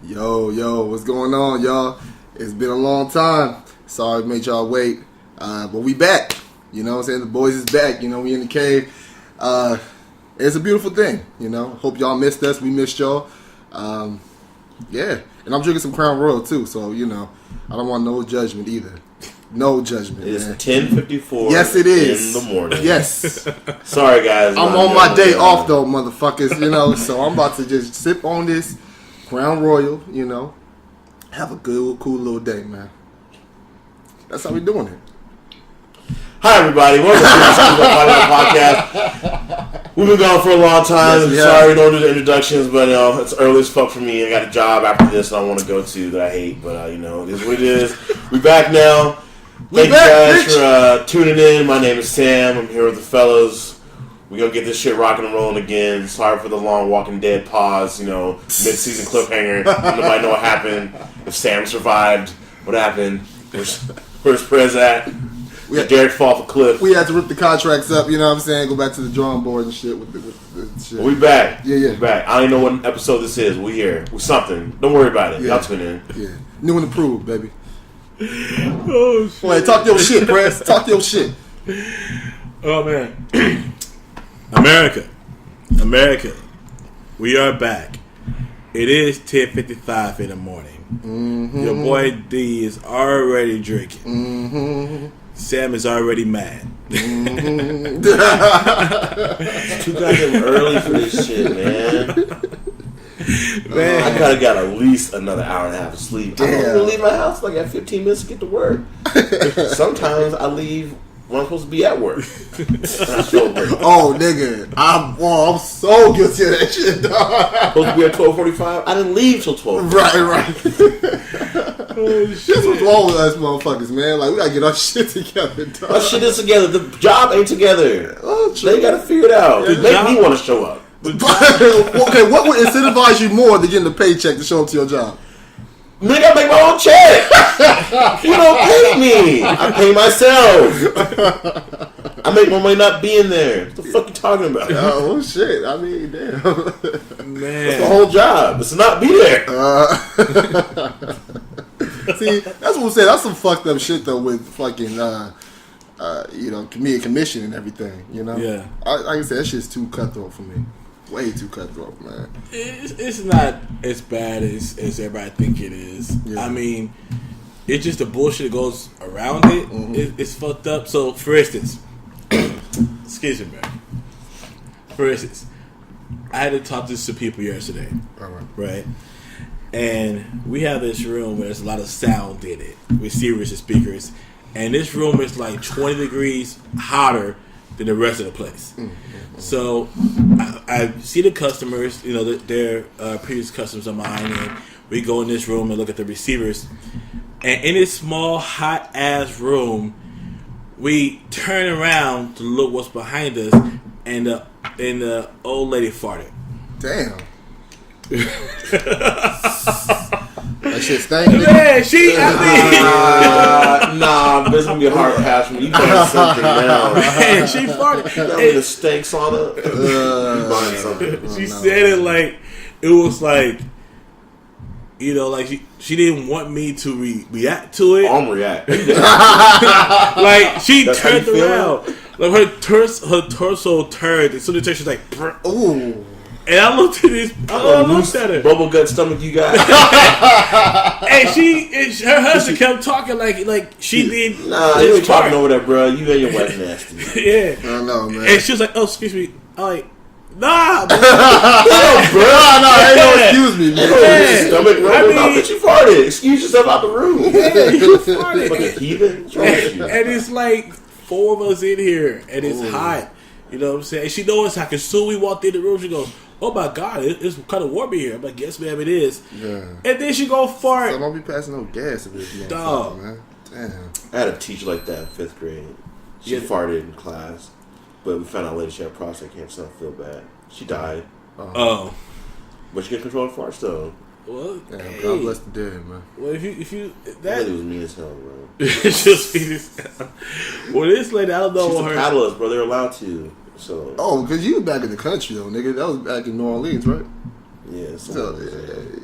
Yo, what's going on, y'all? It's been a long time. Sorry we made y'all wait. But we back. You know what I'm saying? The boys is back. You know, we in the cave. It's a beautiful thing, you know. Hope y'all missed us. We missed y'all. Yeah. And I'm drinking some Crown Royal, too. So, you know, I don't want no judgment either. No judgment. It's 10:54. Yes, it is. In the morning. Yes. Sorry, guys. I'm on my day off, though, motherfuckers. You know, so I'm about to just sip on this Crown Royal, you know. Have a good, cool little day, man. That's how we doing it. Hi, everybody. Welcome to the podcast. We've been gone for a long time. Yes, sorry we don't do the introductions, but it's early as fuck for me. I got a job after this I want to go to that I hate, but you know, it is what it is. We back now. Thank you guys for tuning in. My name is Sam. I'm here with the fellas. We're going to get this shit rocking and rolling again. Sorry for the long Walking Dead pause, you know, mid-season cliffhanger. Nobody know what happened. If Sam survived, what happened? Where's Prez at? Did Derek fall off a cliff? We had to rip the contracts up, you know what I'm saying? Go back to the drawing board and shit with the shit. We back. Yeah. We back. I don't even know what episode this is. We here. We something. Don't worry about it. Y'all tune in. Yeah. New and improved, baby. Oh, shit. Wait, talk your shit, Prez. Talk your shit. Oh, man. America, we are back. It is 10:55 in the morning. Mm-hmm. Your boy D is already drinking. Mm-hmm. Sam is already mad. Mm-hmm. It's too goddamn early for this shit, man. I gotta got at least another hour and a half of sleep. Damn. I don't even leave my house like I have 15 minutes to get to work. Sometimes I leave when I'm supposed to be at work. Oh, nigga. I'm so guilty of that shit, dog. Supposed to be at 12:45. I didn't leave till 12. Right. That's what's wrong with us motherfuckers, man. Like, we gotta get our shit together, dog. Our shit is together. The job ain't together. Oh, They gotta figure it out. The Make job- me want to show up. Okay, what would incentivize you more than getting a paycheck to show up to your job? Nigga, I make my own check. You don't pay me. I pay myself. I make my money not being there. What the fuck you talking about? Oh, well, shit. I mean, damn. Man. That's the whole job. It's to not be there. See, that's what I'm saying. That's some fucked up shit, though, with fucking, you know, commission and everything, you know? Yeah. Like I said, that shit's too cutthroat for me. Way too cutthroat, man. It's not as bad as everybody think it is. Yeah. I mean, it's just the bullshit that goes around it. Mm-hmm. It's fucked up. So, for instance, excuse me, man. For instance, I had to talk to some people yesterday, right? And we have this room where there's a lot of sound in it, receivers and speakers, and this room is like 20 degrees hotter than the rest of the place. So I see the customers, you know, they're previous customers of mine, and we go in this room and look at the receivers. And in this small, hot-ass room, we turn around to look what's behind us, and the old lady farted. Damn. That shit stank. Man, Nah, this is gonna be a hard pass for me. You buying something now? man, she farted. That with the stank sauna. You buying something? She said it like it was like, you know, like she didn't want me to react to it. I'm react. Like she That's how turned you feel? around, like her torso turned, and so the text was like, "Brr." Ooh. And I looked at this, I looked at her, Bubble gut stomach you got. and her husband kept talking like she did. Nah, you ain't talking over there, bro. You and your wife nasty. Yeah, I know, man. and she was like, "Oh, excuse me." I'm like, "Nah, bro." Ain't no excuse me, man. Yeah. Stomach I rumbling. mean- I bet you farted. Excuse yourself out the room. Yeah, you farted. Fucking heathen. What's wrong with you? And it's like 4 of us in here, and it's hot. You know what I'm saying? And she knows it's hot. As soon as we walked in the room, she goes, "Oh my God, it's kind of warm in here." I'm like, "Yes, ma'am, it is." Yeah. And then she go fart. So don't be passing no gas if it's Dog. man. Damn. I had a teacher like that in 5th grade. She farted in class, but we found out later she had prostate cancer. So I feel bad. She died, Oh, but she can control the farts though. well, Damn, hey. God bless the dead, man. Well, if you That that lady was mean as hell, bro. it's just well, this lady, I don't know She's what a her. paddlers, bro. They're allowed to. So Oh, because you was back in the country, though, nigga. That was back in New Orleans, right? Yeah, So,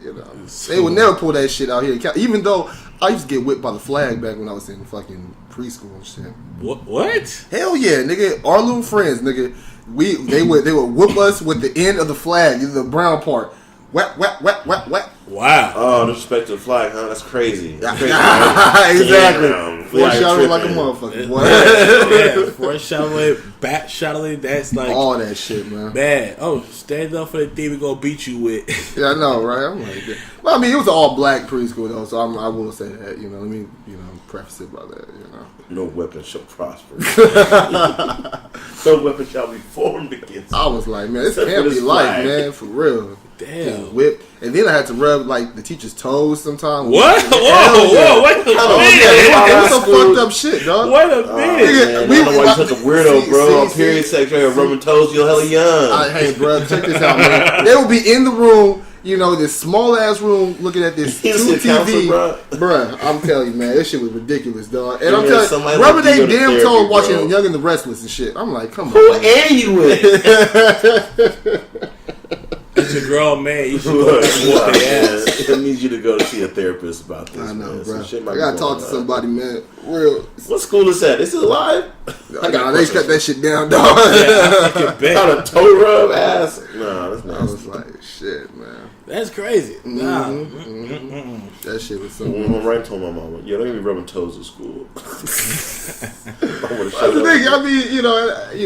you know, they would never pull that shit out here. Even though I used to get whipped by the flag back when I was in fucking preschool and shit. What? Hell yeah, nigga. Our little friends, nigga. They would whoop us with the end of the flag, the brown part. Whap, whap, whap, whap, whap. Wow. Oh, disrespect to the flag, huh? That's crazy. That's crazy. Exactly. Foreshadowing like a motherfucker. Boy. Yeah, foreshadowing, bat shadowing. That's like all that shit, man. Bad. Oh, stand up for the thing we gonna beat you with. Yeah, I know, right? I'm like, well, I mean, it was an all black preschool though, so I will say that. You know, let me preface it by that. You know, no weapon shall prosper. No weapon shall be formed against. I was like, man, this can't be life, man, for real. Damn. Whip. And then I had to rub like the teacher's toes sometimes. What? Whoa! Wait a minute! It was some fucked up shit, dog. Wait a minute! We were such a weirdo, bro. On period sex, rubbing toes, you're hella young. Hey, bro, check this out, man. They would be in the room. You know, this small ass room looking at this 2 TV. Bruh, I'm telling you, man, this shit was ridiculous, dog. And I'm telling you, rubbing they damn toes watching Young and the Restless and shit. I'm like, come on. Who are you with? It's a grown man. You should go and whoop their ass. It needs you to go to see a therapist about this. I know, man. bro. I gotta talk to somebody, man. Real. What school is that? Is it live? Nah, they cut that shit down, dog. Yeah, on a toe rub ass. No, that's not. I was like, shit, man. That's crazy. Nah. That shit was so. I'm right told my mama, yeah, don't even be rubbing toes at school. That's the thing. I mean, you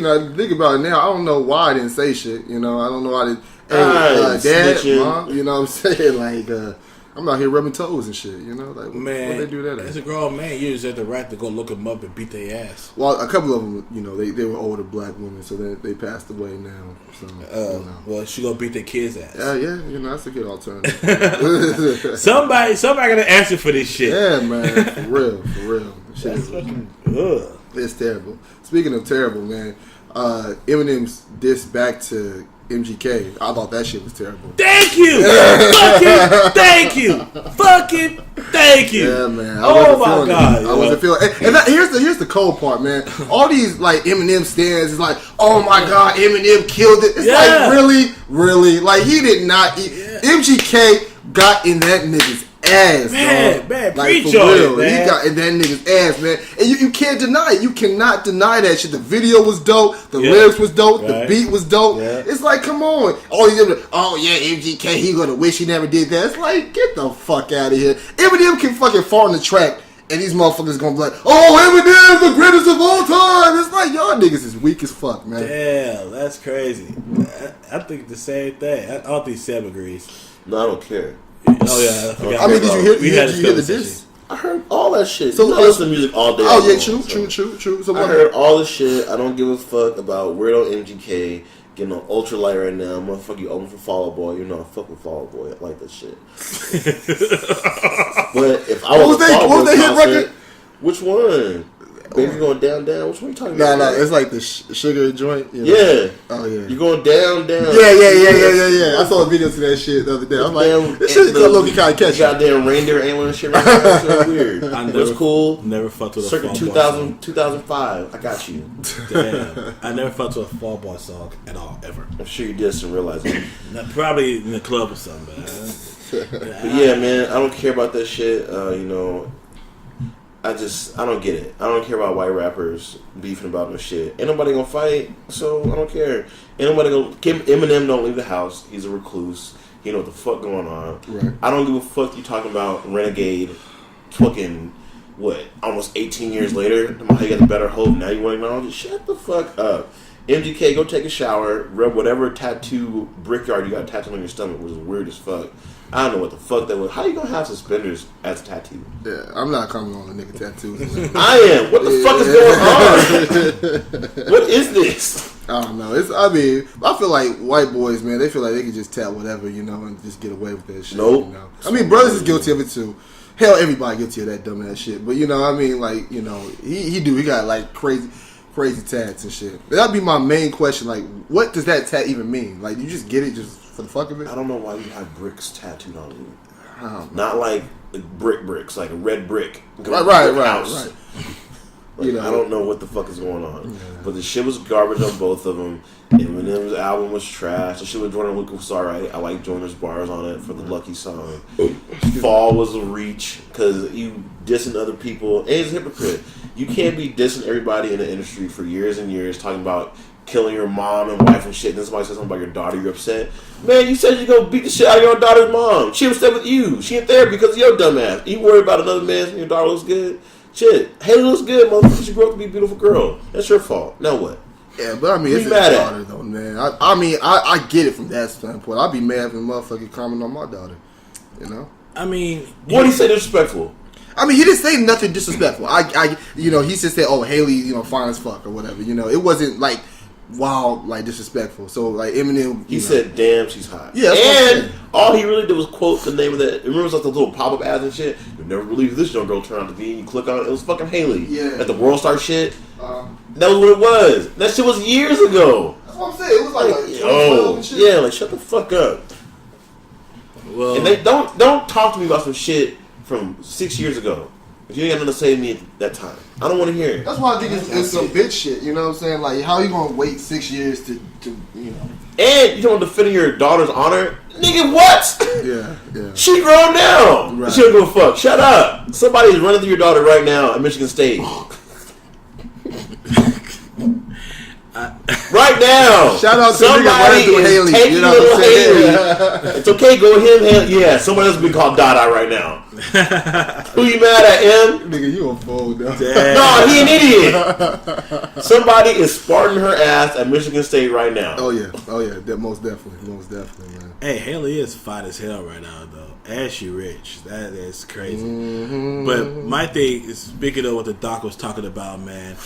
know, think about it now. I don't know why I didn't say shit. You know, I don't know why I didn't. Dad, mom, you know what I'm saying? Like, I'm out here rubbing toes and shit, you know? Like, man, what they do that at? As a grown man, you just have the right to go look them up and beat their ass. Well, a couple of them, you know, they were older black women, so they passed away now. So, you know. Well, she gonna beat their kids' ass. Yeah, you know, that's a good alternative. somebody gonna answer for this shit. Yeah, man, for real. Shit That's fucking good. It's terrible. Speaking of terrible, man, Eminem's diss back to MGK. I thought that shit was terrible. Thank you. Fucking thank you. Yeah, man. Oh my god. I wasn't feeling it. And here's the cold part, man. All these like Eminem stands is like, oh my god, Eminem killed it. It's like really, like he did not. MGK got in that nigga's ass, man, like, preach for on real. it, man. He got in that nigga's ass, man. And you can't deny it. You cannot deny that shit. The video was dope. The lyrics was dope. The beat was dope. Yeah. It's like, come on. Oh yeah, MGK, he gonna wish he never did that. It's like, get the fuck out of here. Eminem can fucking fall on the track and these motherfuckers gonna be like, oh, Eminem's the greatest of all time. It's like, y'all niggas is weak as fuck, man. Damn, that's crazy. I think the same thing. I don't think Sam agrees. No, I don't care. Oh yeah, I mean, did you hear the diss? I heard all that shit. So I listen to music all day. Oh yeah, true. So I heard all the shit. I don't give a fuck about weirdo MGK getting on ultralight right now. Motherfucker, you open for Fall Out Boy. You know I fuck with Fall Out Boy. I like that shit. But if I was a Fall Out Boy concert, which one? Baby going down. Which one are you talking about? No, it's like the sugar joint. You know? Yeah. Oh yeah. You going down. Yeah. I saw a video to that shit the other day. I'm like, this shit is low-key kind of catchy. Goddamn reindeer antler and shit right now. That's so weird. It was cool. Never fucked with a circa Fall 2005. I got you. Damn. I never fucked with a Fall Boy song at all, ever. I'm sure you did some realizing. Probably in the club or something. But yeah, man, I don't care about that shit. You know, I don't get it. I don't care about white rappers beefing about no shit. Ain't nobody gonna fight, so I don't care. Ain't nobody gonna. Eminem don't leave the house. He's a recluse. He know what the fuck going on. Right. I don't give a fuck you talking about Renegade. Fucking what? Almost 18 years later, how you got the better hope. Now you want to acknowledge it? Shut the fuck up. MGK, go take a shower. Rub whatever tattoo brickyard you got tattooed on your stomach was weird as fuck. I don't know what the fuck that was. How you gonna have suspenders as a tattoo? Yeah, I'm not coming on a nigga tattoos. I am. What the fuck is going on? What is this? I don't know. I feel like white boys, man, they feel like they can just tap whatever, you know, and just get away with that shit. Nope. You know? I mean, brothers is guilty of it too. Hell, everybody guilty of that dumbass shit. But you know, I mean, like, you know, he got like crazy tats and shit. That'd be my main question. Like, what does that tat even mean? Like, you just get it just for the fuck of it? I don't know why you have bricks tattooed on you. Not like bricks, like a red brick. Right. Like, I don't know what the fuck is going on. Yeah. But the shit was garbage on both of them. Eminem's album was trash. The shit with Jordan Lucas was alright. I like Joyner's bars on it for the Lucky song. Fall was a reach because you dissing other people. And he's a hypocrite. You can't be dissing everybody in the industry for years and years, talking about killing your mom and wife and shit. And then somebody says something about your daughter, you're upset. Man, you said you're going to beat the shit out of your daughter's mom. She was upset with you. She ain't there because of your dumb ass. You worry about another man and your daughter looks good? Shit. Haley looks good, motherfucker. She grew up to be a beautiful girl. That's your fault. Now what? Yeah, but I mean, it's his daughter, though, man. I get it from that standpoint. I'd be mad if a motherfucker comment on my daughter, you know? I mean... What did he say disrespectful? I mean, he didn't say nothing disrespectful. He just said, oh, Haley, fine as fuck or whatever, It wasn't, like, wow, like, disrespectful. So, like, Eminem... He said, damn, she's hot. Yeah, and all he really did was quote the name of that. Remember, it was like the little pop-up ads and shit? You'll never believe who this young girl turned out to be. And you click on it, it was fucking Haley. Yeah. At the World Star shit. That was what it was. That shit was years ago. That's what I'm saying. It was like 2012 and shit. Yeah, like, shut the fuck up. Well... And they don't talk to me about some shit from 6 years ago. If you ain't got nothing to say to me at that time, I don't want to hear it. That's why I think it's some bitch shit. You know what I'm saying? Like, how you gonna wait 6 years to And you don't defend your daughter's honor, nigga. What? Yeah. She grown now. Right. She don't give a fuck. Shut up. Somebody's running through your daughter right now at Michigan State. Right now. Shout out to somebody is Haley. Taking You know little what I'm saying? Haley. It's okay. Go with him. Haley. Yeah. Somebody else will be called Dada right now. Who you mad at, M? Nigga, you a fool, though. No, he an idiot. Somebody is sparting her ass at Michigan State right now. Oh yeah. Most definitely, man. Hey, Haley is fine as hell right now, though. And she rich. That is crazy. Mm-hmm. But my thing is, speaking of what the doc was talking about, man.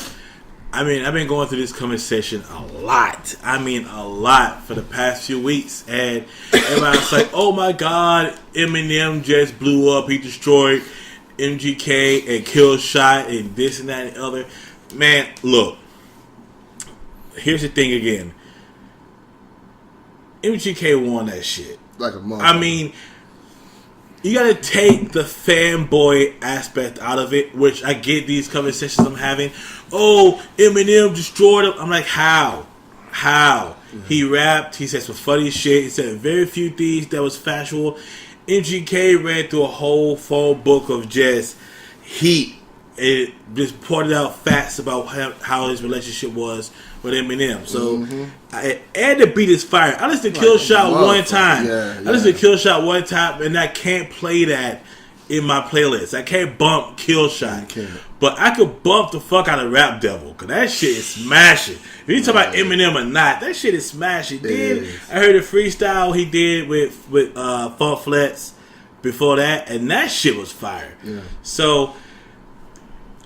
I mean, I've been going through this conversation a lot. I mean, a lot for the past few weeks. And everybody's like, oh my God, Eminem just blew up. He destroyed MGK and killed Shot and this and that and the other. Man, look. Here's the thing again. MGK won that shit. Like a mother. I mean, you gotta take the fanboy aspect out of it, which I get these conversations I'm having. Oh, Eminem destroyed him. I'm like, how? Mm-hmm. He rapped. He said some funny shit. He said very few things that was factual. MGK ran through a whole phone book of just heat. It just pointed out facts about how his relationship was with Eminem. So, and the beat is fire. I listened to Kill Shot one time. I listened to Kill Shot one time, and I can't play that in my playlist. I can't bump Kill Shot. But I could bump the fuck out of Rap Devil, because that shit is smashing. If you talk about Eminem or not, that shit is smashing. Then I heard the freestyle he did with Funk Flex before that, and that shit was fire. Yeah. So,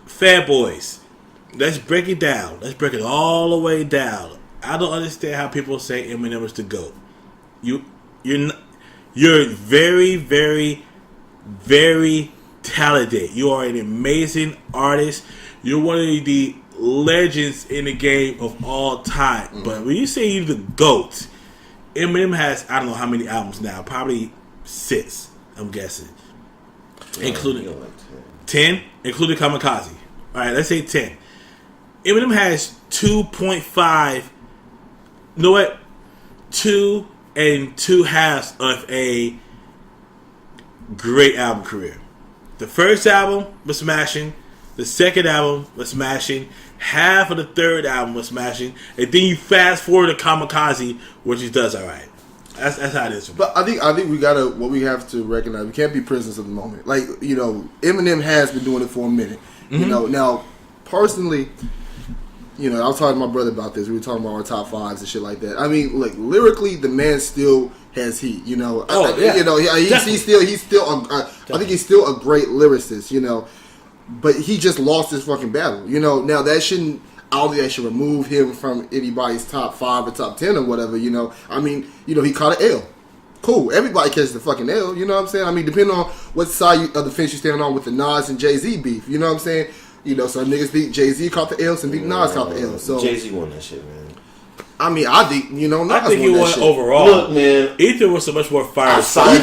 Fanboys, let's break it down. Let's break it all the way down. I don't understand how people say Eminem is the GOAT. You're very, very, very talented. You are an amazing artist. You're one of the legends in the game of all time. Mm-hmm. But when you say you're the GOAT, Eminem has, I don't know how many albums now. Probably 6, I'm guessing. Including 10? Including Kamikaze. Alright, let's say 10. Eminem has 2.5. You know what? 2 2.5 of a great album career. The first album was smashing. The second album was smashing. Half of the third album was smashing. And then you fast forward to Kamikaze, which he does alright. That's how it is. But I think we have to recognize, we can't be prisoners of the moment. Like, Eminem has been doing it for a minute. Mm-hmm. Now, personally, I was talking to my brother about this. We were talking about our top 5s and shit like that. I mean, like, lyrically, the man still has heat. He's still. I think he's still a great lyricist. But he just lost his fucking battle. Now that shouldn't. I don't think that should remove him from anybody's top 5 or top 10 or whatever. I mean, he caught an L. Cool. Everybody catches the fucking L. You know what I'm saying? I mean, depending on what side of the fence you're standing on with the Nas and Jay-Z beef. You know what I'm saying? Some niggas think Jay-Z caught the L, some think Nas caught the L. So Jay-Z won that shit, man. I mean, I think, Nas I think he won won shit. Overall. Look, man. Ether was so much more fire. I signed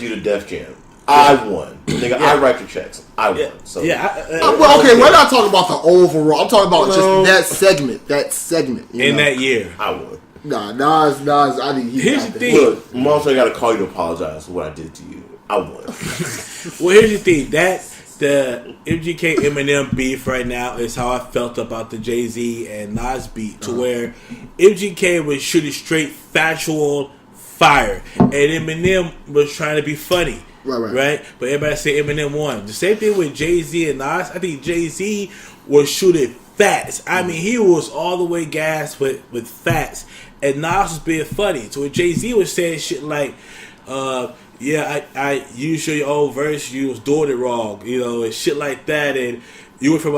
you to Def Jam. I won. Nigga, I write your checks. I won. So well, okay, we're not talking about the overall. I'm talking about just that segment. That segment. That year. I won. Nah, Nas, I think here's the thing. Look, Monster, I got to call you to apologize for what I did to you. I won. Well, here's the thing. The MGK Eminem beef right now is how I felt about the Jay-Z and Nas beat, to where MGK was shooting straight factual fire, and Eminem was trying to be funny. Right? But everybody say Eminem won. The same thing with Jay-Z and Nas. I think Jay-Z was shooting facts. I mean, he was all the way gassed with facts, and Nas was being funny. So when Jay-Z was saying shit like, I you show your own verse, you was doing it wrong, and shit like that, and you went from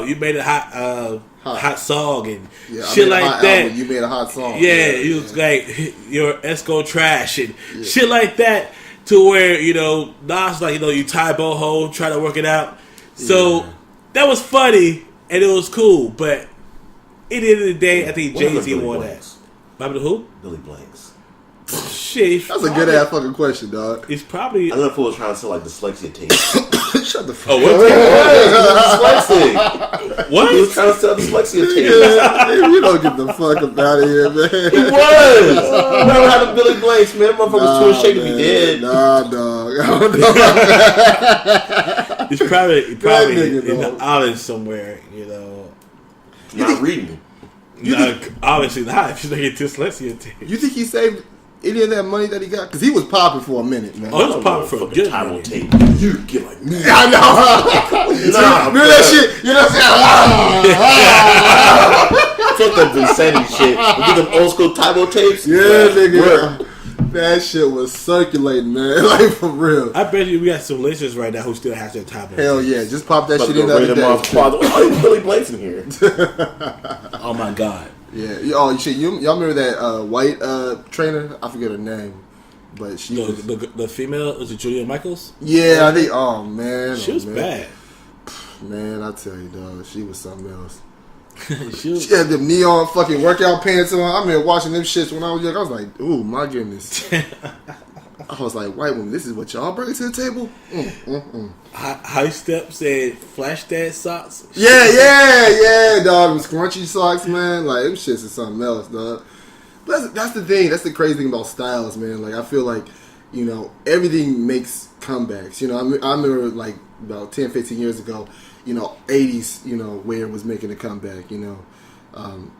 you made a hot song and shit like that. Album. You made a hot song. Yeah, you was like your Esco trash and shit like that. To where Nas like you tie boho, try to work it out. So that was funny and it was cool, but at the end of the day, I think Jay-Z won that. Remember who? Billy Blanks. Shit, that's a good ass fucking question, dog. It's probably. I don't know if it was trying to sell like dyslexia tape. Shut the fuck up. Dyslexic. What? He was trying to sell dyslexia tape. You don't get the fuck up out of here, man. He was. Remember how the Billy Blanks, man? Motherfuckers too ashamed to be dead. Nah, dog. It's probably in the island somewhere, Not reading. Obviously not. If you don't get dyslexia tape. You think he saved any of that money that he got? Because he was popping for a minute, man. Oh, he was popping for a good title minute. tape. You get like me. I know. Remember that shit? You know what I'm saying? Fuck that insanity shit. We get them old school Tybo tapes. Yeah, nigga. That shit was circulating, man. Like, for real. I bet you we got some listeners right now who still have their Tybo. Hell yeah. Just pop that shit in the other day. Why is Billy Blanks in here? Oh, my God. Yeah. Oh, shit. Y'all remember that white trainer? I forget her name. But she was... The female, was it Julia Michaels? Yeah, I think... Oh, man. She was bad. Man, I tell you, dog. She was something else. She had them neon fucking workout pants on. I remember watching them shits when I was young. I was like, ooh, my goodness. I was like, white woman, this is what y'all bring to the table? High steps and flash dad socks. Yeah, dog. Them scrunchy socks, man. Like, them shits is something else, dog. But that's the thing. That's the crazy thing about styles, man. Like, I feel like, everything makes comebacks. I remember, like, about 10, 15 years ago, 80s, wear was making a comeback,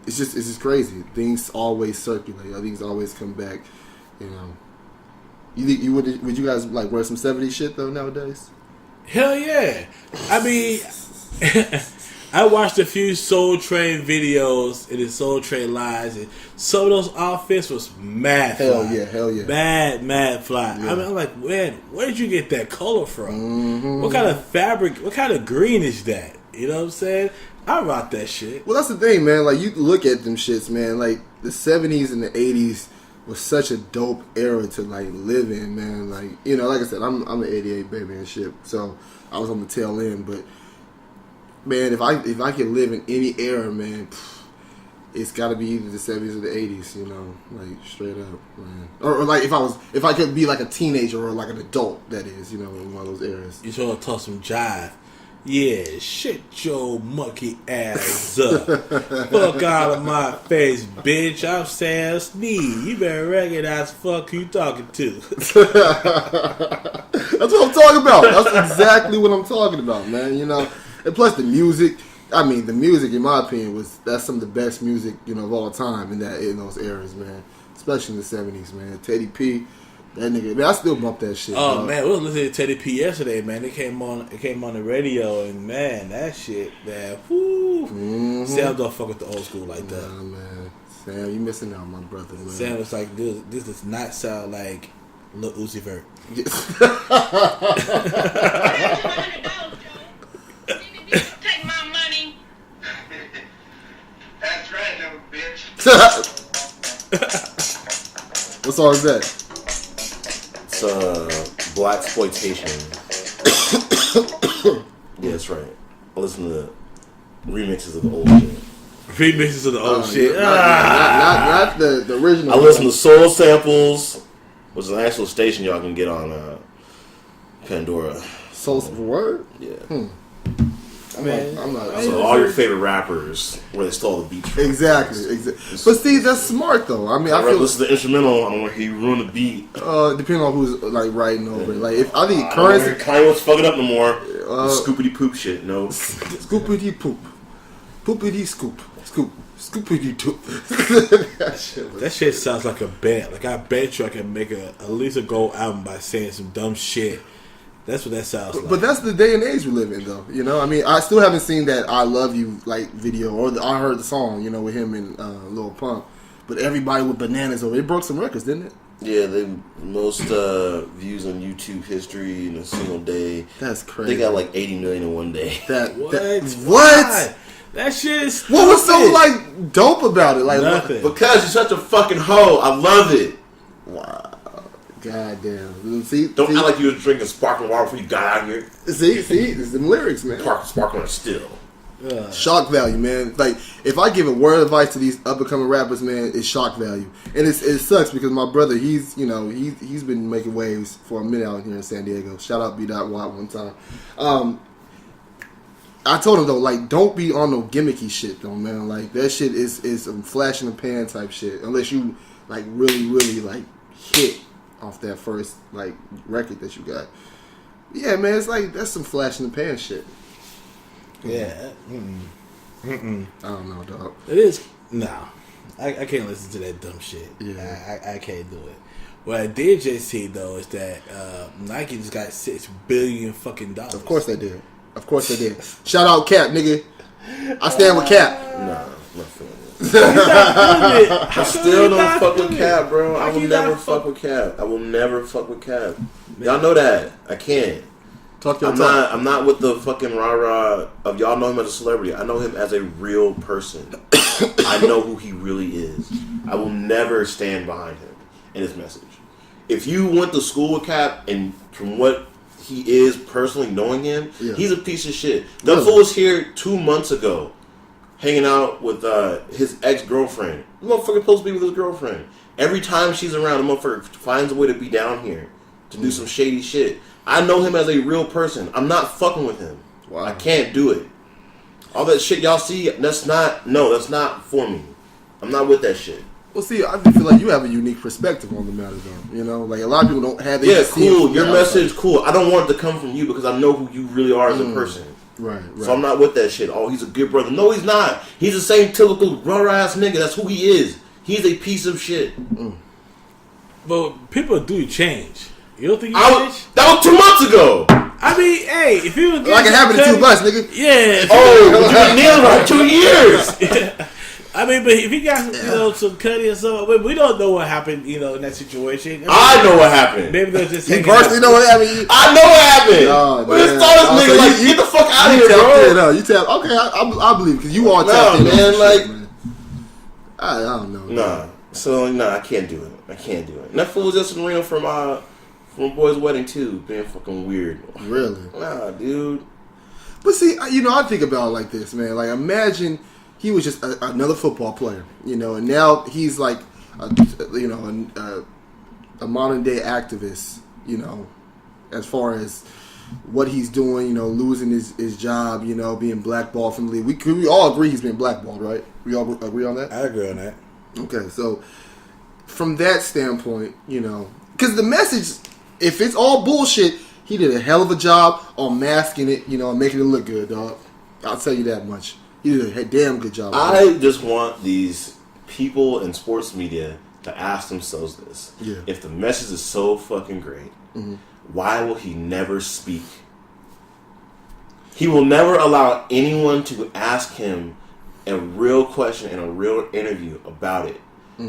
It's just crazy. Things always circulate. Things always come back, You think would you guys like wear some 70s shit though nowadays? Hell yeah. I mean, I watched a few Soul Train videos and the Soul Train lives, and some of those outfits was mad fly. Hell yeah. Mad fly. Yeah. I mean, I'm like, man, where did you get that color from? Mm-hmm. What kind of fabric, what kind of green is that? You know what I'm saying? I rock that shit. Well, that's the thing, man. Like, you look at them shits, man. Like, the 70s and the 80s was such a dope era to, like, live in, man. Like, like I said, I'm an 88 baby and shit, so I was on the tail end, but man, if I could live in any era, man, it's got to be either the 70s or the 80s, like straight up, man. Or like if I could be like a teenager or like an adult, that is, in one of those eras. You sort of talk some jive. Yeah, shit your monkey ass up. Fuck out of my face, bitch. I'm Sam Sneed. You better recognize fuck who you talking to. That's what I'm talking about. That's exactly what I'm talking about, man. And plus the music. I mean, the music, in my opinion, that's some of the best music, of all time in those eras, man. Especially in the 70s, man. Teddy P, that nigga, man, I still bump that shit. Oh, man, we was listening to Teddy P yesterday, man. It came on the radio, and man, that shit, man, whoo. Mm-hmm. Sam don't fuck with the old school like that. Nah, man. Sam, you missing out, my brother, man. Sam was like, this does not sound like Lil Uzi Vert. Take my money. That's right, little bitch. What song is that? It's Black Exploitation. Yeah, that's right. I listen to remixes of the old shit. Remixes of the old shit. Not the original. I listen to Soul Samples, which is an actual station y'all can get on Pandora. Soul word? Yeah. I'm not. So all your favorite rappers, where they stole the beat from. Exactly. But see, that's smart though. I mean, I feel listen to the instrumental. I don't want to hear you ruin the beat. Depending on who's like writing over it. Like if I think Currency, Kanye wants to fuck it up no more. Scoopity poop shit. No. Scoopity poop, poopity scoop, scoopity poop. That shit sounds like a bet. Like I bet you I can make at least a gold album by saying some dumb shit. That's what that sounds like. But that's the day and age we live in, though. You know, I mean, I still haven't seen that "I Love You" like video, or I heard the song, you know, with him and Lil Pump. But everybody with bananas over it broke some records, didn't it? Yeah, the most views on YouTube history in a single day. That's crazy. They got like 80 million in one day. What? That shit is stupid. What was so like dope about it? Like nothing. Because you're such a fucking hoe. I love it. Wow. God damn. See, Don't act like you was drinking sparkling water before you got out here. See, it's them lyrics, man. Sparkling still. Shock value, man. Like, if I give a word of advice to these up and coming rappers, man, it's shock value. And it sucks because my brother, he's been making waves for a minute out here in San Diego. Shout out B.Watt one time. I told him though, like, don't be on no gimmicky shit though, man. Like, that shit is some flash in the pan type shit. Unless you like really like hit off that first like record that you got. Yeah, man, it's like that's some flash in the pan shit. Yeah. I don't know, dog. It is. No. I can't listen to that dumb shit. Yeah. I can't do it. What I did just see though is that Nike just got $6 billion fucking dollars. Of course they did. Shout out Cap, nigga. I stand with Cap. Nah, I'm not feeling it. I still don't fuck with Cap, bro. I will never fuck with Cap. Y'all know that. I can't. I'm not with the fucking rah-rah of y'all know him as a celebrity. I know him as a real person. I know who he really is. I will never stand behind him and his message. If you went to school with Cap and from what he is personally knowing him, he's a piece of shit. That fool was here 2 months ago hanging out with his ex-girlfriend. The motherfucker supposed to be with his girlfriend. Every time she's around, the motherfucker finds a way to be down here to do some shady shit. I know him as a real person. I'm not fucking with him. Wow. I can't do it. All that shit y'all see, that's not for me. I'm not with that shit. Well, see, I feel like you have a unique perspective on the matter, though. You know, like a lot of people don't have. Yeah, cool. Your message, cool. I don't want it to come from you because I know who you really are as a person. Right. So I'm not with that shit. Oh, he's a good brother. No, he's not. He's the same typical raw-ass nigga. That's who he is. He's a piece of shit. But people do change. You don't think he changed? That was 2 months ago. I mean, hey, if he was like it happened in 2 months, nigga. Yeah. Oh, but you been kneeling for 2 years. I mean, but if he got some cutty or something, we don't know what happened, in that situation. I know what happened. Maybe they're just you personally know what happened. I know what happened. We just saw this nigga like get the fuck out of here, bro. You tap. Okay, I believe because you all tapped in. Man, like man. I don't know. Nah. So I can't do it. And that fool was just in Reno from a boy's wedding too, being fucking weird. Really? Nah, dude. But see, I think about it like this, man. Like, imagine he was just another football player, and now he's like, a modern day activist, as far as what he's doing, losing his job, being blackballed from the league. We all agree he's been blackballed, right? We all agree on that? I agree on that. Okay, so from that standpoint, because the message, if it's all bullshit, he did a hell of a job on masking it, and making it look good, dog. I'll tell you that much. He did a damn good job. I just want these people in sports media to ask themselves this. Yeah. If the message is so fucking great, why will he never speak? He will never allow anyone to ask him a real question in a real interview about it.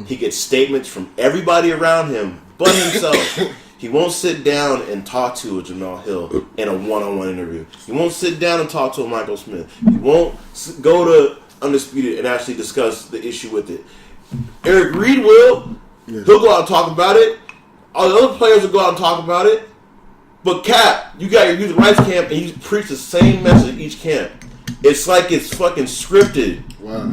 He gets statements from everybody around him but himself. He won't sit down and talk to a Jamel Hill in a one-on-one interview. He won't sit down and talk to a Michael Smith. He won't go to Undisputed and actually discuss the issue with it. Eric Reed will. Yeah. He'll go out and talk about it. All the other players will go out and talk about it. But Cap, you got your youth rights camp and you preach the same message at each camp. It's like it's fucking scripted. Wow.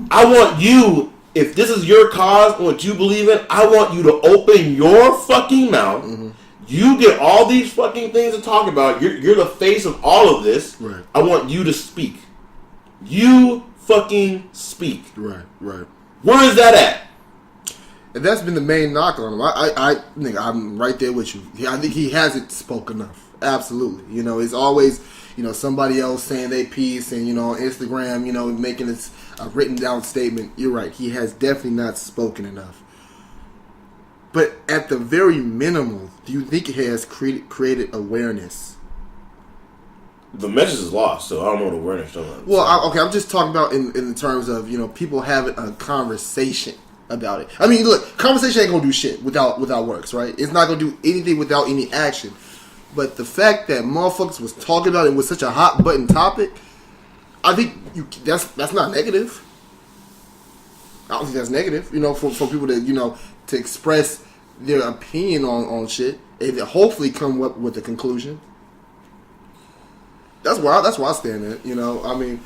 I want you... If this is your cause and what you believe in, I want you to open your fucking mouth. You get all these fucking things to talk about. You're the face of all of this. Right. I want you to speak. You fucking speak. Right. Where is that at? And that's been the main knock on him. Nigga, I'm right there with you. I think he hasn't spoken enough. Absolutely. You know, it's always, you know, somebody else saying their piece and, you know, on Instagram, you know, making this written down statement. You're right. He has definitely not spoken enough. But at the very minimal, do you think it has created awareness? The message is lost, so I don't know what awareness is. Well, I'm just talking about in terms of, you know, people having a conversation about it. I mean, look, conversation ain't gonna do shit without works, right? It's not gonna do anything without any action. But the fact that motherfuckers was talking about it was such a hot button topic, I think that's not negative. I don't think that's negative, you know, for people to, you know, to express their opinion on shit and hopefully come up with a conclusion. That's where I stand at, you know. I mean,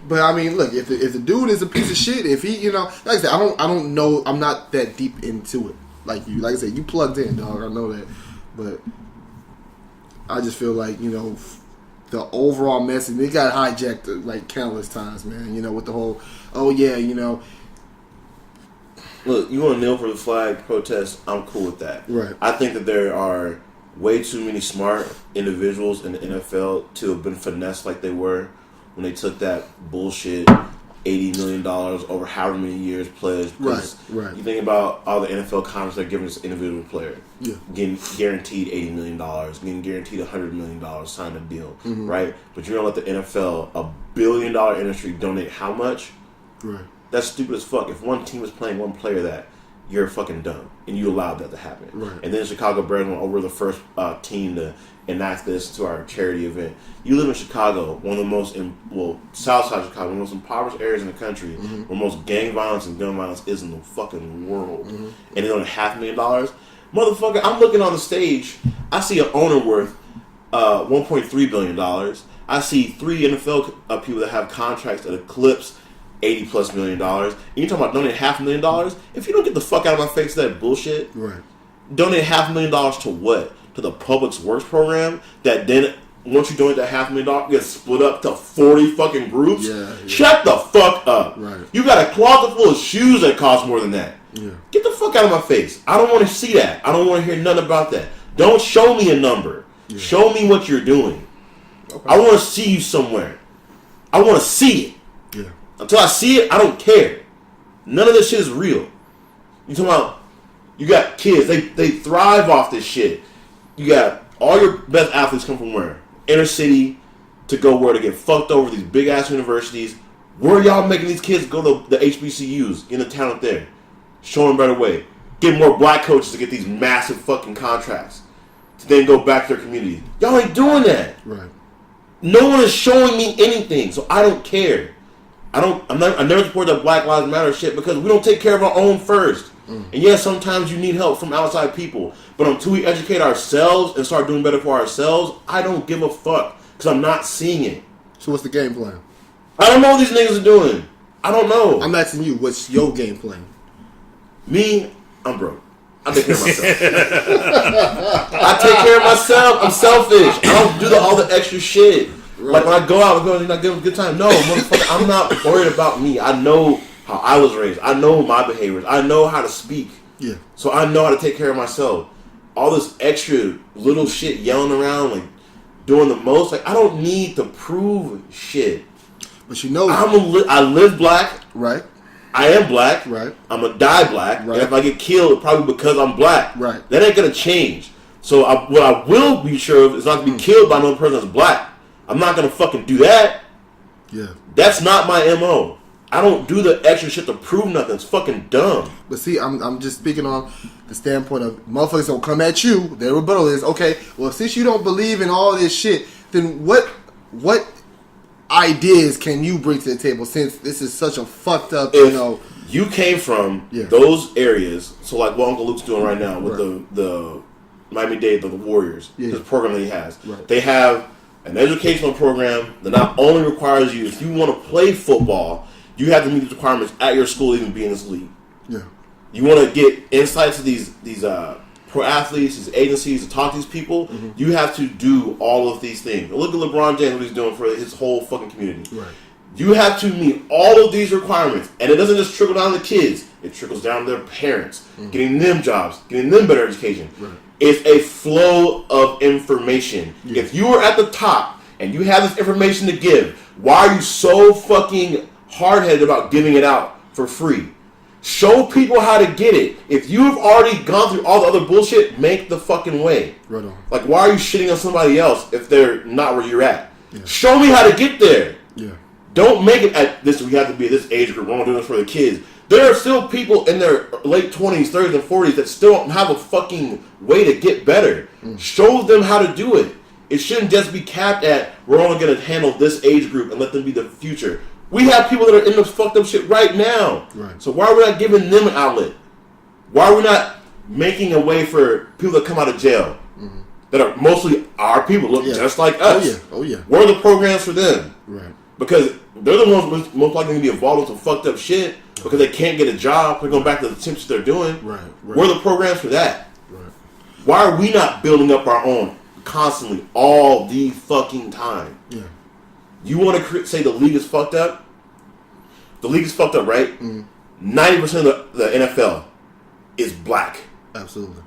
but I mean, look, if the dude is a piece of shit, if he, you know, like I said, I don't know, I'm not that deep into it. Like you, like I said, you plugged in, dog. I know that, but I just feel like, you know, the overall message, it got hijacked like countless times, man. You know, with the whole, oh yeah, you know. Look, you want to kneel for the flag protest? I'm cool with that. Right. I think that there are way too many smart individuals in the NFL to have been finessed like they were when they took that bullshit $80 million over however many years pledged. Right. You think about all the NFL contracts they're giving this individual player. Yeah. Getting guaranteed $80 million, getting guaranteed $100 million, sign a deal, right? But you're going to let the NFL, a billion-dollar industry, donate how much? Right. That's stupid as fuck. If one team is playing one player that, you're fucking dumb. And you allowed that to happen. Right. And then Chicago Bears went over the first team to enact this to our charity event. You live in Chicago, one of the most, South Side Chicago, one of the most impoverished areas in the country, where most gang violence and gun violence is in the fucking world. And they only $500,000. Motherfucker, I'm looking on the stage, I see an owner worth $1.3 billion. I see 3 NFL people that have contracts that eclipse $80+ million. And you're talking about donating $500,000? If you don't get the fuck out of my face that bullshit, Right. donate $500,000 to what? To the Public Works program that then, once you donate that $500,000, gets split up to 40 fucking groups? Yeah. Shut the fuck up. Right. You got a closet full of shoes that cost more than that. Yeah. Get the fuck out of my face. I don't want to see that. I don't want to hear nothing about that. Don't show me a number. Yeah. Show me what you're doing. Okay. I want to see you somewhere. I want to see it. Yeah. Until I see it, I don't care. None of this shit is real. You talking about, you got kids, they thrive off this shit. You got all your best athletes come from where? Inner city to go where to get fucked over these big ass universities. Where are y'all making these kids go to the HBCUs, get the talent there? Show them a better way. Get more black coaches to get these massive fucking contracts. To then go back to their community. Y'all ain't doing that. Right. No one is showing me anything, so I don't care. I never support that Black Lives Matter shit because we don't take care of our own first. And yes, sometimes you need help from outside people. But until we educate ourselves and start doing better for ourselves, I don't give a fuck because I'm not seeing it. So what's the game plan? I don't know what these niggas are doing. I don't know. I'm asking you, what's your game plan? Me, I'm broke. I take care of myself. I take care of myself. I'm selfish. I don't do all the extra shit. Right. Like when I go out, we're not giving a good time. No, motherfucker, I'm not worried about me. I know how I was raised. I know my behaviors. I know how to speak. Yeah. So I know how to take care of myself. All this extra little shit yelling around, like doing the most. Like I don't need to prove shit. But you know, I live black. Right. I am black. Right. I'm gonna die black. Right. And if I get killed, probably because I'm black. Right. That ain't gonna change. So what I will be sure of is not to be killed by another person that's black. I'm not gonna fucking do that. Yeah. That's not my MO. I don't do the extra shit to prove nothing. It's fucking dumb. But see, I'm just speaking on the standpoint of motherfuckers don't come at you. Their rebuttal is, okay, well, since you don't believe in all this shit, then what ideas can you bring to the table since this is such a fucked up, you came from those areas, so like what Uncle Luke's doing right now with the Miami-Dade, the Warriors, his program that he has. Right. They have an educational program that not only requires you, if you want to play football, you have to meet the requirements at your school to even be in this league. Yeah. You want to get insights to these pro athletes, these agencies, to talk to these people, you have to do all of these things. Look at LeBron James, what he's doing for his whole fucking community. Right. You have to meet all of these requirements. And it doesn't just trickle down to the kids. It trickles down to their parents, getting them jobs, getting them better education. Right. It's a flow of information. Yeah. If you are at the top and you have this information to give, why are you so fucking hard-headed about giving it out for free? Show people how to get it. If you have already gone through all the other bullshit, make the fucking way. Right on. Like, why are you shitting on somebody else if they're not where you're at? Yeah. Show me how to get there. Yeah. Don't make it at this. We have to be at this age group. We're only doing this for the kids. There are still people in their late 20s, 30s, and 40s that still don't have a fucking way to get better. Show them how to do it. It shouldn't just be capped at, we're only going to handle this age group and let them be the future. We have people that are in this fucked up shit right now. Right. So why are we not giving them an outlet? Why are we not making a way for people that come out of jail that are mostly our people, look just like us? Oh yeah. What are the programs for them? Right. Because they're the ones most likely to be involved in some fucked up shit because they can't get a job. They're going back to the attempts they're doing. Right. What are the programs for that? Right. Why are we not building up our own constantly all the fucking time? Yeah. You want to say the league is fucked up? The league is fucked up, right? 90% of the NFL is black. Absolutely.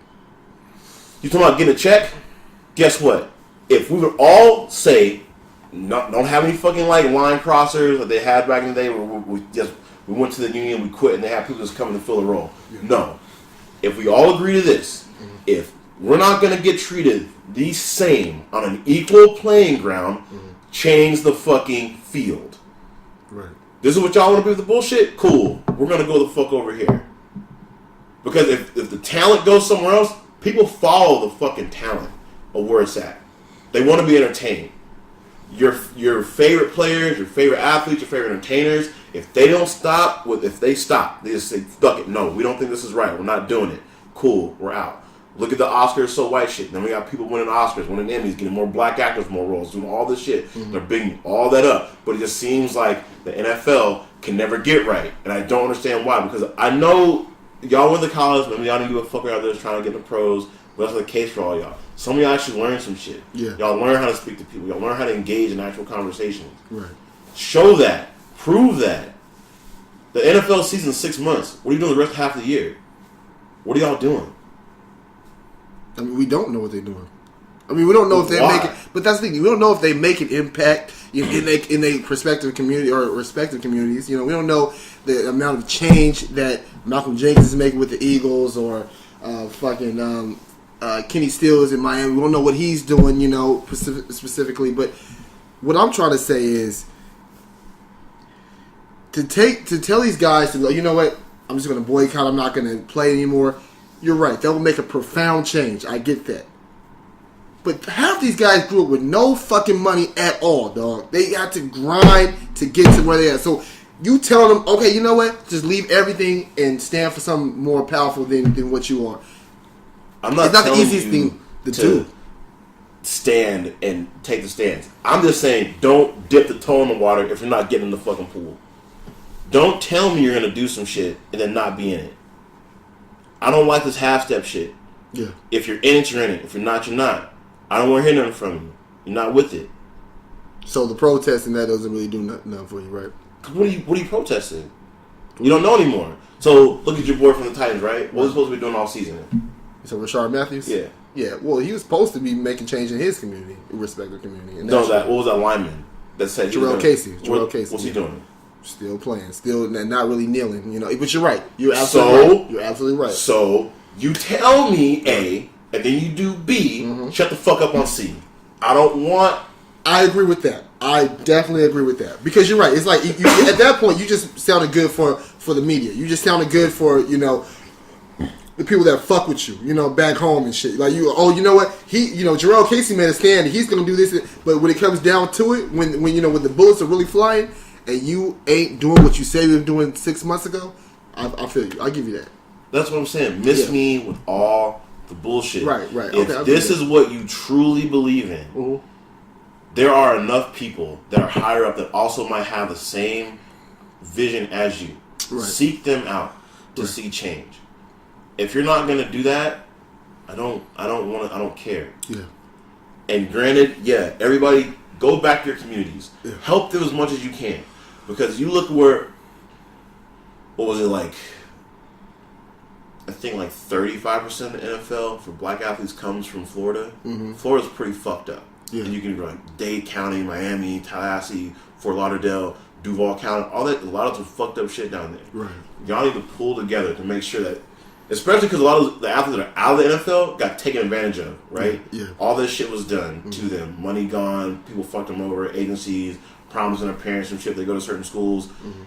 You talking about getting a check? Guess what? If we would all say, don't have any fucking like line crossers that they had back in the day where we went to the union, we quit, and they have people just coming to fill a role. Yeah. No. If we all agree to this, if we're not going to get treated the same on an equal playing ground, change the fucking field. Right. This is what y'all want to do with the bullshit? Cool. We're going to go the fuck over here. Because if the talent goes somewhere else, people follow the fucking talent of where it's at. They want to be entertained. Your favorite players, your favorite athletes, your favorite entertainers, if they stop, they just say, fuck it, no, we don't think this is right, we're not doing it. Cool, we're out. Look at the Oscars so white shit. Then we got people winning Oscars, winning Emmys, getting more black actors, more roles, doing all this shit. They're bigging all that up. But it just seems like the NFL can never get right. And I don't understand why. Because I know y'all went to college, maybe y'all didn't give a fuck out there trying to get the pros. But that's the case for all y'all. Some of y'all actually learn some shit. Yeah. Y'all learn how to speak to people. Y'all learn how to engage in actual conversations. Right. Show that. Prove that. The NFL season's 6 months. What are you doing the rest of half of the year? What are y'all doing? I mean, we don't know what they're doing. I mean, we don't know if they make it. But that's the thing. We don't know if they make an impact in a prospective community or respective communities. You know, we don't know the amount of change that Malcolm Jenkins is making with the Eagles or Kenny Stills in Miami. We don't know what he's doing, you know, specifically. But what I'm trying to say is to tell these guys to go, you know what, I'm just going to boycott. I'm not going to play anymore. You're right. That will make a profound change. I get that. But half these guys grew up with no fucking money at all, dog. They had to grind to get to where they are. So you tell them, okay, you know what? Just leave everything and stand for something more powerful than what you are. I'm not. It's not the easiest thing to do. Stand and take the stance. I'm just saying, don't dip the toe in the water if you're not getting in the fucking pool. Don't tell me you're gonna do some shit and then not be in it. I don't like this half-step shit. Yeah. If you're in it, you're in it. If you're not, you're not. I don't want to hear nothing from you. You're not with it. So the protesting, that doesn't really do nothing for you, right? What are you protesting? You don't know anymore. So look at your boy from the Titans, right? What was he supposed to be doing all season? So Rashard Matthews? Yeah. Yeah, well, he was supposed to be making change in his community, respective community. And what was that lineman that said Jarrell Casey? What's he doing? Still playing, still not really kneeling, you know. But you're right. You're absolutely right. So you tell me A, and then you do B. Shut the fuck up on C. I don't want. I agree with that. I definitely agree with that because you're right. It's like you, at that point, you just sounded good for the media. You just sounded good for the people that fuck with you, back home and shit. Like you know what? Jarrell Casey made a stand. He's gonna do this, but when it comes down to it, when the bullets are really flying. And you ain't doing what you said you were doing 6 months ago, I feel you. I'll give you that. That's what I'm saying. Miss me with all the bullshit. Right. If this is what you truly believe in, there are enough people that are higher up that also might have the same vision as you. Right. Seek them out to see change. If you're not going to do that, I don't care. Yeah. And granted, yeah, everybody go back to your communities. Yeah. Help them as much as you can. Because you look where, what was it like? I think like 35% of the NFL for black athletes comes from Florida. Mm-hmm. Florida's pretty fucked up. Yeah. And you can go like Dade County, Miami, Tallahassee, Fort Lauderdale, Duval County, all that. A lot of the fucked up shit down there. Right. Y'all need to pull together to make sure that, especially because a lot of the athletes that are out of the NFL got taken advantage of, right? Yeah. All this shit was done to them. Money gone, people fucked them over, agencies, promising their parents and shit. They go to certain schools. Mm-hmm.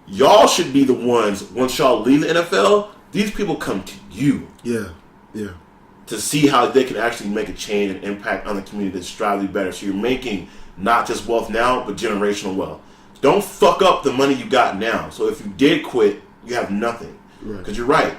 Y'all should be the ones, once y'all leave the NFL, these people come to you. Yeah. Yeah. To see how they can actually make a change and impact on the community to strive to be better. So you're making not just wealth now, but generational wealth. Don't fuck up the money you got now. So if you did quit, you have nothing. Right. Because you're right.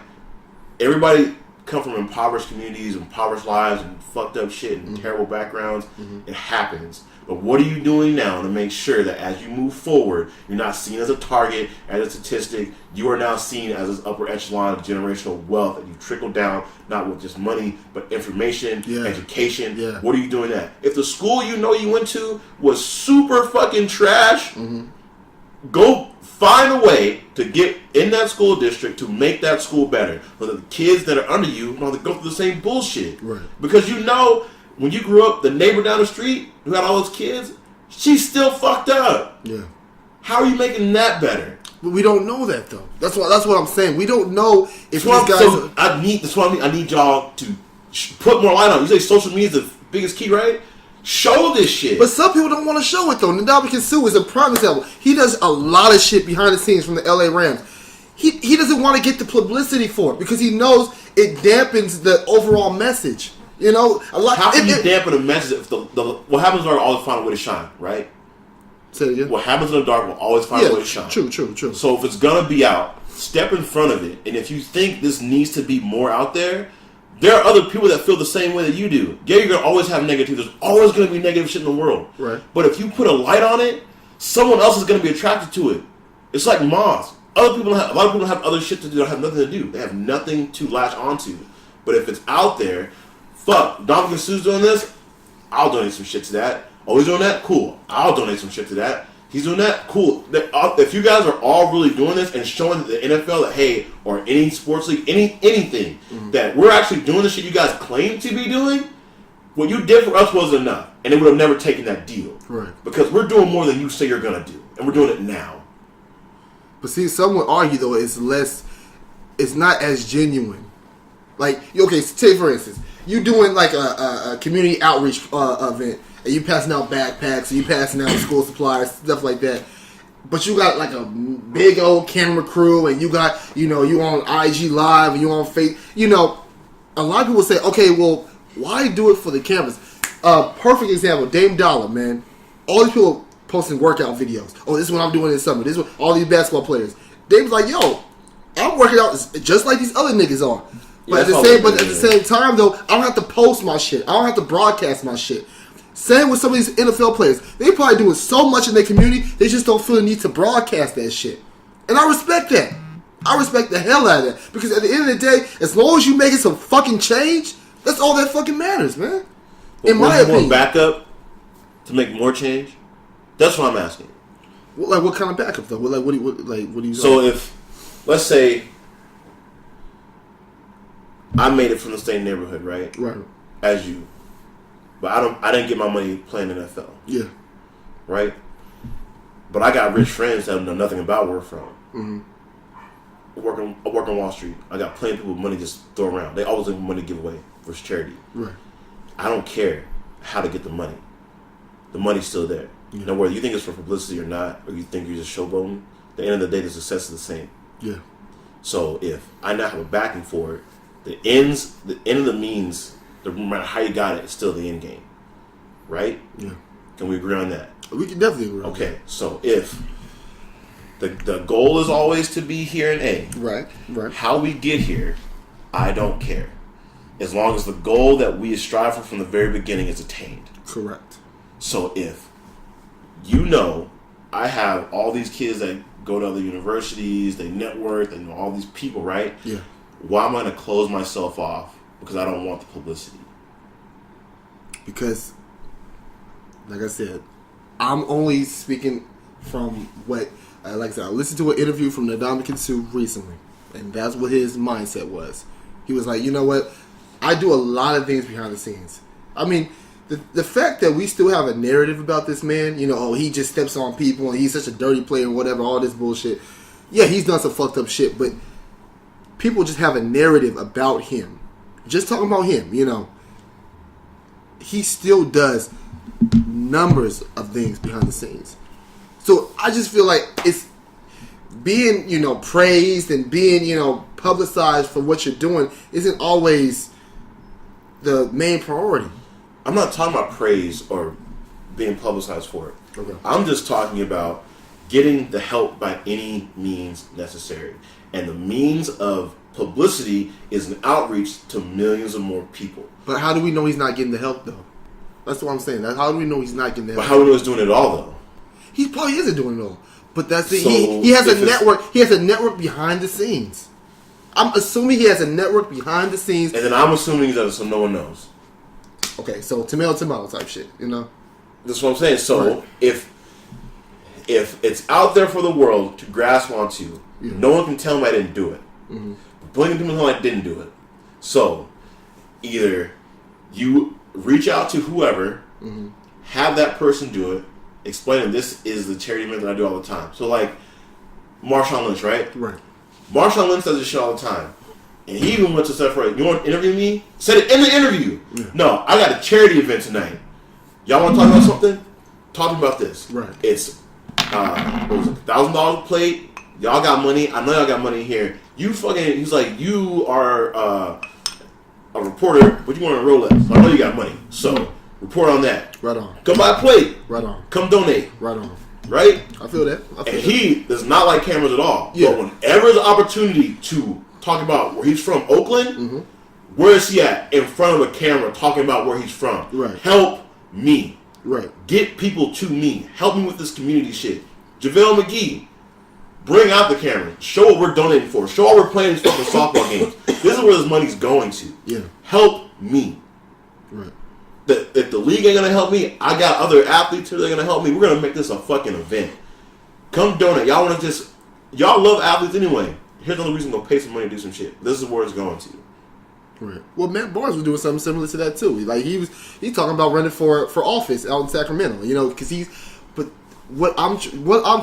Everybody come from impoverished communities, impoverished lives, and fucked up shit and terrible backgrounds. It happens. But what are you doing now to make sure that as you move forward, you're not seen as a target, as a statistic. You are now seen as this upper echelon of generational wealth that you trickle down, not with just money, but information, education. Yeah. What are you doing that? If the school you went to was super fucking trash, go find a way to get in that school district to make that school better. So that the kids that are under you don't have to go through the same bullshit. Right. Because when you grew up, the neighbor down the street who had all those kids, she's still fucked up. Yeah. How are you making that better? But we don't know that though. That's what I'm saying. We don't know if these guys. So I need y'all to put more light on it. You say social media is the biggest key, right? Show this shit. But some people don't want to show it though. Ndamukong Suh is a prime example. He does a lot of shit behind the scenes from the LA Rams. He doesn't want to get the publicity for it because he knows it dampens the overall message. You know, a lot. How can you dampen a message if what happens in the dark will always find a way to shine, right? Say it again. What happens in the dark will always find a way to shine. True. So if it's gonna be out, step in front of it. And if you think this needs to be more out there, there are other people that feel the same way that you do. Yeah, you're gonna always have negativity. There's always gonna be negative shit in the world. Right. But if you put a light on it, someone else is gonna be attracted to it. It's like moths. A lot of people have other shit to do. They have nothing to do. They have nothing to latch onto. But if it's out there, fuck, Ndamukong Suh's doing this, I'll donate some shit to that. Oh, he's doing that? Cool. I'll donate some shit to that. He's doing that? Cool. If you guys are all really doing this and showing the NFL that, hey, or any sports league, anything, that we're actually doing the shit you guys claim to be doing, what you did for us wasn't enough. And they would have never taken that deal. Right. Because we're doing more than you say you're going to do. And we're doing it now. But see, some would argue though it's not as genuine. Like, okay, say for instance, you doing like a community outreach event, and you passing out backpacks, and you passing out school supplies, stuff like that. But you got like a big old camera crew, and you got, you on IG Live, and you on Facebook. A lot of people say, okay, well, why do it for the cameras? Perfect example, Dame Dollar, man. All these people posting workout videos. Oh, this is what I'm doing this summer. This is what all these basketball players. Dame's like, yo, I'm working out just like these other niggas are. But at the same time, though, I don't have to post my shit. I don't have to broadcast my shit. Same with some of these NFL players. They probably doing so much in their community, they just don't feel the need to broadcast that shit. And I respect that. I respect the hell out of that. Because at the end of the day, as long as you making some fucking change, that's all that fucking matters, man. In my opinion. More backup to make more change? That's what I'm asking. Well, what kind of backup though? What do you? So if, let's say, I made it from the same neighborhood, right? Right. As you, but I didn't get my money playing NFL. Yeah. Right. But I got rich friends that know nothing about where from. Mm-hmm. I work on Wall Street. I got plenty of people with money just throw around. They always have money to give away for charity. Right. I don't care how to get the money. The money's still there. Yeah. Now, whether you think it's for publicity or not, or you think you're just showboating, at the end of the day, the success is the same. Yeah. So if I now have a backing for it, the end of the means, no matter how you got it, it's still the end game. Right? Yeah. Can we agree on that? We can definitely agree on that. Okay, so if the goal is always to be here in A. Right. How we get here, I don't care. As long as the goal that we strive for from the very beginning is attained. Correct. So if I have all these kids that go to other universities, they network, they know all these people, right? Yeah. Why am I going to close myself off because I don't want the publicity. Because, like I said, I'm only speaking from what, like I said, I listened to an interview from the Dominican Sue recently, and that's what his mindset was. He was like, you know what? I do a lot of things behind the scenes. I mean, the fact that we still have a narrative about this man, you know, oh, he just steps on people and he's such a dirty player and whatever, all this bullshit. Yeah, he's done some fucked up shit, but people just have a narrative about him. Just talking about him, you know. He still does numbers of things behind the scenes. So I just feel like it's being, you know, praised and being, you know, publicized for what you're doing isn't always the main priority. I'm not talking about praise or being publicized for it. Okay. I'm just talking about getting the help by any means necessary. And the means of publicity is an outreach to millions of more people. But how do we know he's not getting the help, though? That's what I'm saying. How do we know he's not getting the help? But how do we know he's doing it all, though? He probably isn't doing it all. But that's it. So He has a network. He has a network behind the scenes. I'm assuming he has a network behind the scenes. And then I'm assuming that so no one knows. Okay, so tomato type shit, you know? That's what I'm saying. So right. if it's out there for the world to grasp onto, no one can tell me I didn't do it. Mm-hmm. Plenty of people know I didn't do it. So either you reach out to whoever, have that person do it, explain them this is the charity event that I do all the time. So like Marshawn Lynch, right? Right. Marshawn Lynch does this shit all the time. And he even went to step right. You want to interview me? Said it in the interview. Yeah. No, I got a charity event tonight. Y'all want to talk about something? Talk about this. Right. It's what was it, $1,000 a plate. Y'all got money. I know y'all got money here. You fucking. He's like, you are a reporter, but you want a Rolex. So I know you got money. So report on that. Right on. Come buy a plate. Right on. Come donate. Right on. Right. I feel that. And he does not like cameras at all. Yeah. But whenever there's an opportunity to talk about where he's from, Oakland, where is he at? In front of a camera talking about where he's from. Right. Help me. Right. Get people to me. Help me with this community shit. JaVale McGee, bring out the camera. Show what we're donating for. Show what we're playing these fucking softball games. This is where this money's going to. Yeah. Help me. Right. If the league ain't gonna help me, I got other athletes who are gonna help me. We're gonna make this a fucking event. Come donate. Y'all wanna just, y'all love athletes anyway. Here's the only reason to pay some money to do some shit. This is where it's going to. Right. Well, Matt Barnes was doing something similar to that too. Like he's talking about running for office out in Sacramento. You know, because But what I'm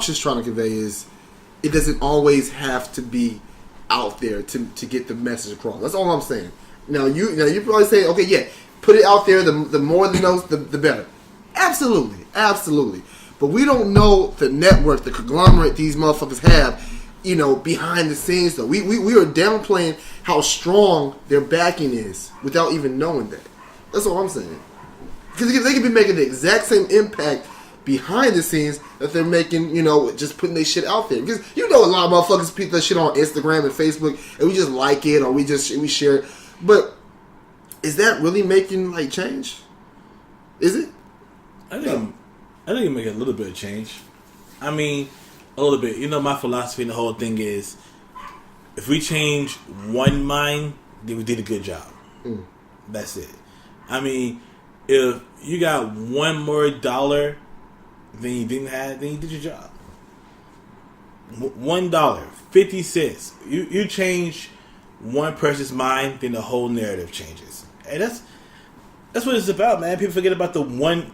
just trying to convey is, it doesn't always have to be out there to get the message across. That's all I'm saying. Now you probably say, okay, yeah, put it out there. The more the knows, the better. Absolutely. But we don't know the network, the conglomerate these motherfuckers have. You know, behind the scenes, though. We are downplaying how strong their backing is without even knowing that. That's all I'm saying. Because they could be making the exact same impact behind the scenes that they're making, you know, just putting their shit out there. Because you know a lot of motherfuckers put that shit on Instagram and Facebook and we just like it or we share it. But is that really making, like, change? Is it? I think it make a little bit of change. I mean, a little bit. You know, my philosophy and the whole thing is, if we change one mind, then we did a good job. That's it. I mean, if you got one more dollar than you didn't have, then you did your job. $1, 50 cents. You change one person's mind, then the whole narrative changes. And that's what it's about, man. People forget about the one